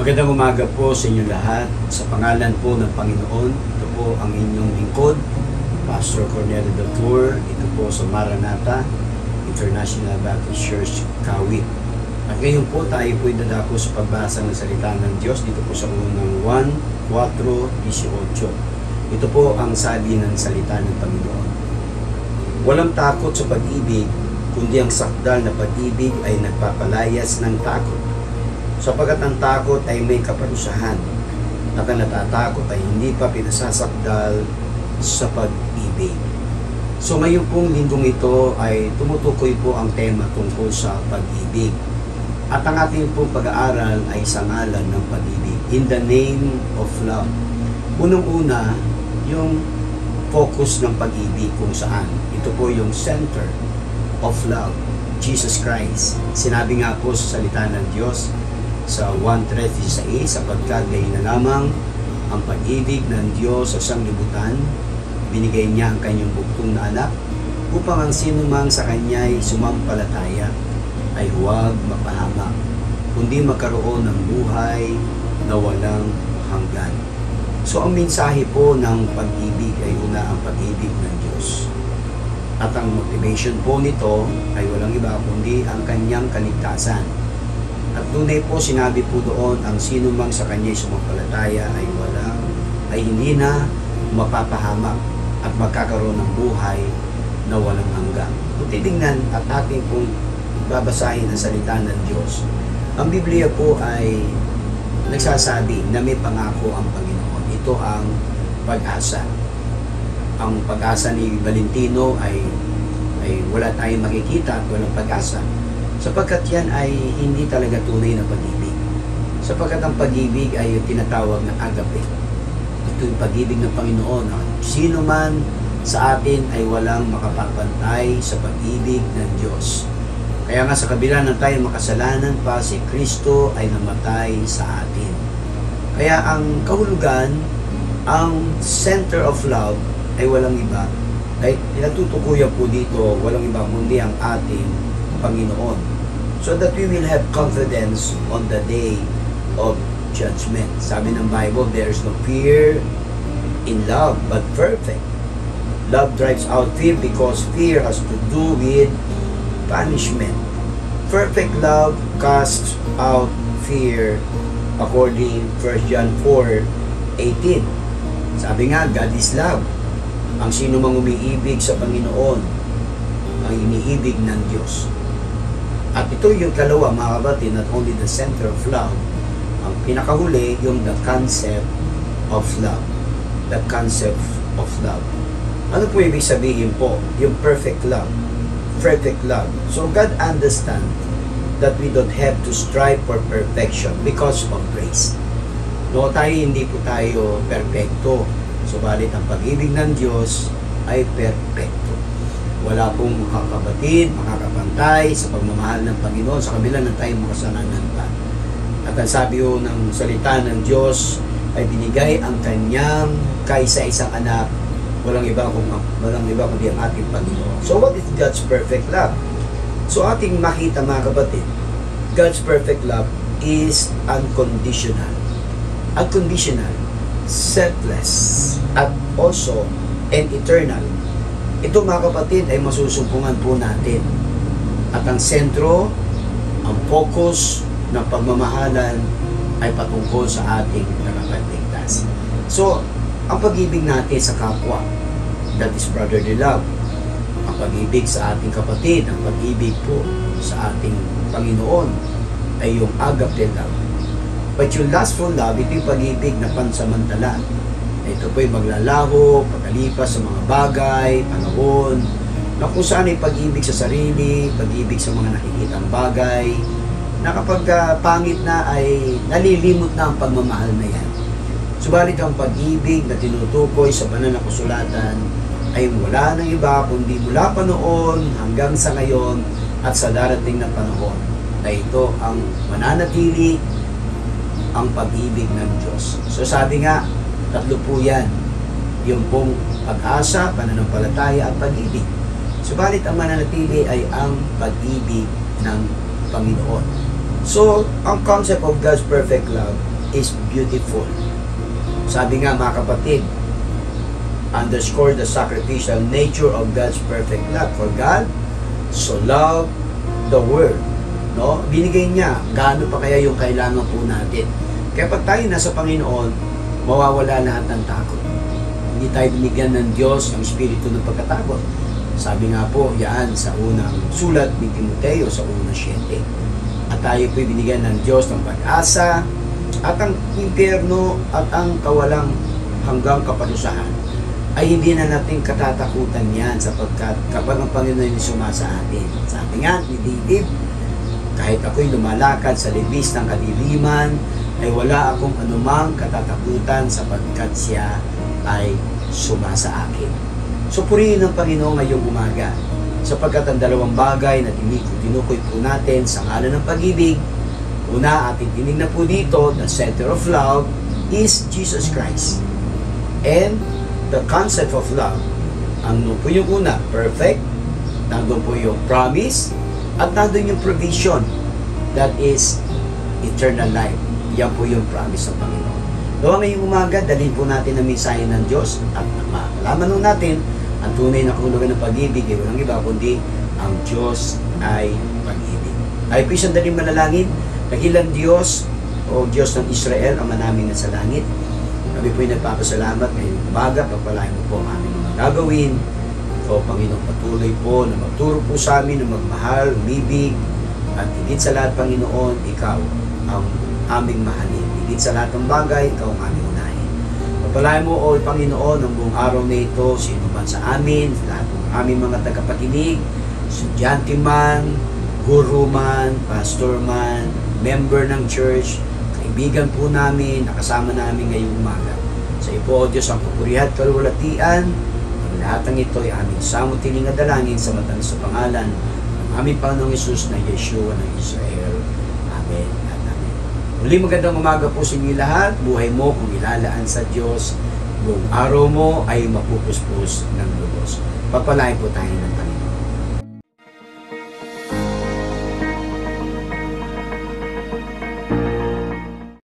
Magandang umaga po sa inyo lahat. Sa pangalan po ng Panginoon, ito po ang inyong lingkod, Pastor Cornelio Datur. Ito po sa Maranatha International Baptist Church, Kawit. At ngayon po tayo po dadako sa pagbasa ng salita ng Diyos dito po sa unang 1:4-18. Ito po ang sabi ng salita ng Panginoon. Walang takot sa pag-ibig, kundi ang sakdal na pag-ibig ay nagpapalayas ng takot. Sapagat ang takot ay may kaparusahan at ang natatakot ay hindi pa pinasasakdal sa pag-ibig. So ngayon pong linggong ito ay tumutukoy po ang tema tungkol sa pag-ibig. At ang ating pong pag-aaral ay sa ngalan ng pag-ibig. In the name of love. Unang-una, yung focus ng pag-ibig kung saan. Ito po yung center of love, Jesus Christ. Sinabi nga po sa salita ng Diyos sa 1:36, sapagkat gayon na lamang ang pag-ibig ng Diyos sa sanglibutan, binigay niya ang kanyang buktong na anak, upang ang sinumang sa kanya'y sumampalataya ay huwag mapahamak, kundi magkaroon ng buhay na walang hanggan. So ang mensahe po ng pag-ibig ay una ang pag-ibig ng Diyos. At ang motivation po nito ay walang iba kundi ang kanyang kaligtasan. At tunay po sinabi po doon, ang sino mang sa kanya'y sumampalataya ay hindi na mapapahamak at magkakaroon ng buhay na walang hanggan. Kung titingnan at ating pong babasahin ang salita ng Diyos, ang Biblia po ay nagsasabi na may pangako ang Panginoon. Ito ang pag-asa. Ang pag-asa ni Valentino ay wala tayong makikita at walang pag-asa. Sapagkat yan ay hindi talaga tunay na pag-ibig. Sapagkat ang pag-ibig ay tinatawag na agape. Ito yung pag-ibig ng Panginoon. Sino man sa atin ay walang makapapantay sa pag-ibig ng Diyos. Kaya nga sa kabila ng tayo makasalanan pa, si Kristo ay namatay sa atin. Kaya ang kahulugan, ang center of love ay walang iba. Ay pinatutukuyan po dito, walang iba kundi ang ating Panginoon, so that we will have confidence on the day of judgment. Sabi ng Bible, there is no fear in love, but perfect love drives out fear, because fear has to do with punishment. Perfect love casts out fear, according 1 John 4:18. Sabi nga, God is love. Ang sino mang umiibig sa Panginoon ang iniibig ng Diyos. At ito yung dalawa, mga kapatid, not only the center of love, ang pinakahuli, yung the concept of love. The concept of love. Ano po ibig sabihin po? Yung perfect love. Perfect love. So God understand that we don't have to strive for perfection because of grace. No, hindi po tayo perfecto. Subalit ang pag-ibig ng Diyos ay perfecto. Wala pong makakabatid, makakapantay sa pagmamahal ng Panginoon sa kabila ng tayong makasalanan pa. At ang sabi ng salita ng Diyos ay binigay ang kanyang kaisa-isang anak, walang iba kundi ang ating Panginoon. So what is God's perfect love? So ating makita, mga kapatid, God's perfect love is unconditional. Unconditional, selfless, at also and eternal. Ito, mga kapatid, ay masusumpungan po natin. At ang sentro, ang focus ng pagmamahalan ay patungkol sa ating nakapagligtas. So, ang pag-ibig natin sa kapwa, that is brotherly love. Ang pag-ibig sa ating kapatid, ang pag-ibig po sa ating Panginoon ay yung agape love. But yung lustful love, ito yung pag-ibig na pansamantala. Ito po ay maglalaho, pagkalipas sa mga bagay, panahon, na kung saan ay pag-ibig sa sarili, pag-ibig sa mga nakikitang bagay, na kapag pangit na ay nalilimot na ang pagmamahal na yan. Subalit ang pag-ibig na tinutukoy sa banal na kasulatan ay wala nang iba kundi mula pa noon hanggang sa ngayon at sa darating na panahon, na ito ang mananatili ang pag-ibig ng Diyos. So sabi nga, tatlo po yan. Yung pong pag-asa, pananampalataya at pag-ibig. Subalit ang mananatili ay ang pag-ibig ng Panginoon. So, ang concept of God's perfect love is beautiful. Sabi nga mga kapatid, underscore the sacrificial nature of God's perfect love. For God so loved the world. No? Binigay niya. Gaano pa kaya yung kailangan po natin? Kaya pag tayo nasa Panginoon, mawawala lahat ng takot. Hindi tayo binigyan ng Diyos ang espiritu ng pagkatakot. Sabi nga po, yan sa unang sulat ni Timoteo sa unang 7. At tayo po binigyan ng Diyos ng pag-asa at ang impyerno at ang kawalang hanggang kaparusahan ay hindi na natin katatakutan yan sapagkat kapag ang Panginoon ay sumasa atin. Sabi nga ni David, kahit ako'y lumalakad sa libis ng kadiliman, ay wala akong anumang katatakutan sapagkat siya ay sumasa akin. So purihin ng Panginoon ngayong umaga sapagkat ang dalawang bagay na tinukoy po natin sa ngalan ng pag-ibig. Una, ating tinignan po dito, the center of love is Jesus Christ. And the concept of love, ang po yung una, perfect, nandun po yung promise, at nandun yung provision, that is eternal life. Yan po yung promise ng Panginoon. Gawa ngayong umaga, dalhin po natin ang mensahe ng Diyos at malaman nun natin ang tunay na kahulugan ng pag-ibig ay walang iba kundi ang Diyos ay pag-ibig. Ay po isang daling manalangin, dakilang Diyos o Diyos ng Israel, Ama namin na sa langit. Kami po ay nagpapasalamat ngayong umaga, pagpalain mo po ang aming mga gagawin. O Panginoon, patuloy po na magturo po sa amin na magmahal, umibig, at higit sa lahat, Panginoon, Ikaw ang aming mahalin. Higit sa lahat ng bagay, Ikaw ang aming unahin. Pagpalain mo, O Panginoon, ang buong araw na ito, sino man sa amin, lahat ng aming mga tagapakinig, estudyante man, guru man, pastor man, member ng church, kaibigan po namin, nakasama namin ngayong umaga. Sa iyo po, O Diyos, ang papurihan, kalulatian, ang lahat ng ito ay aming samutiling at dalangin sa matamis sa pangalan ng aming Panginoong Hesus na Yeshua ng Israel. Amen at amen. Muli magandang umaga po sa inyo lahat. Buhay mo kung ilalaan sa Diyos. Buong araw mo ay mapupuspos ng lubos. Pagpalain po tayo ng Panginoon.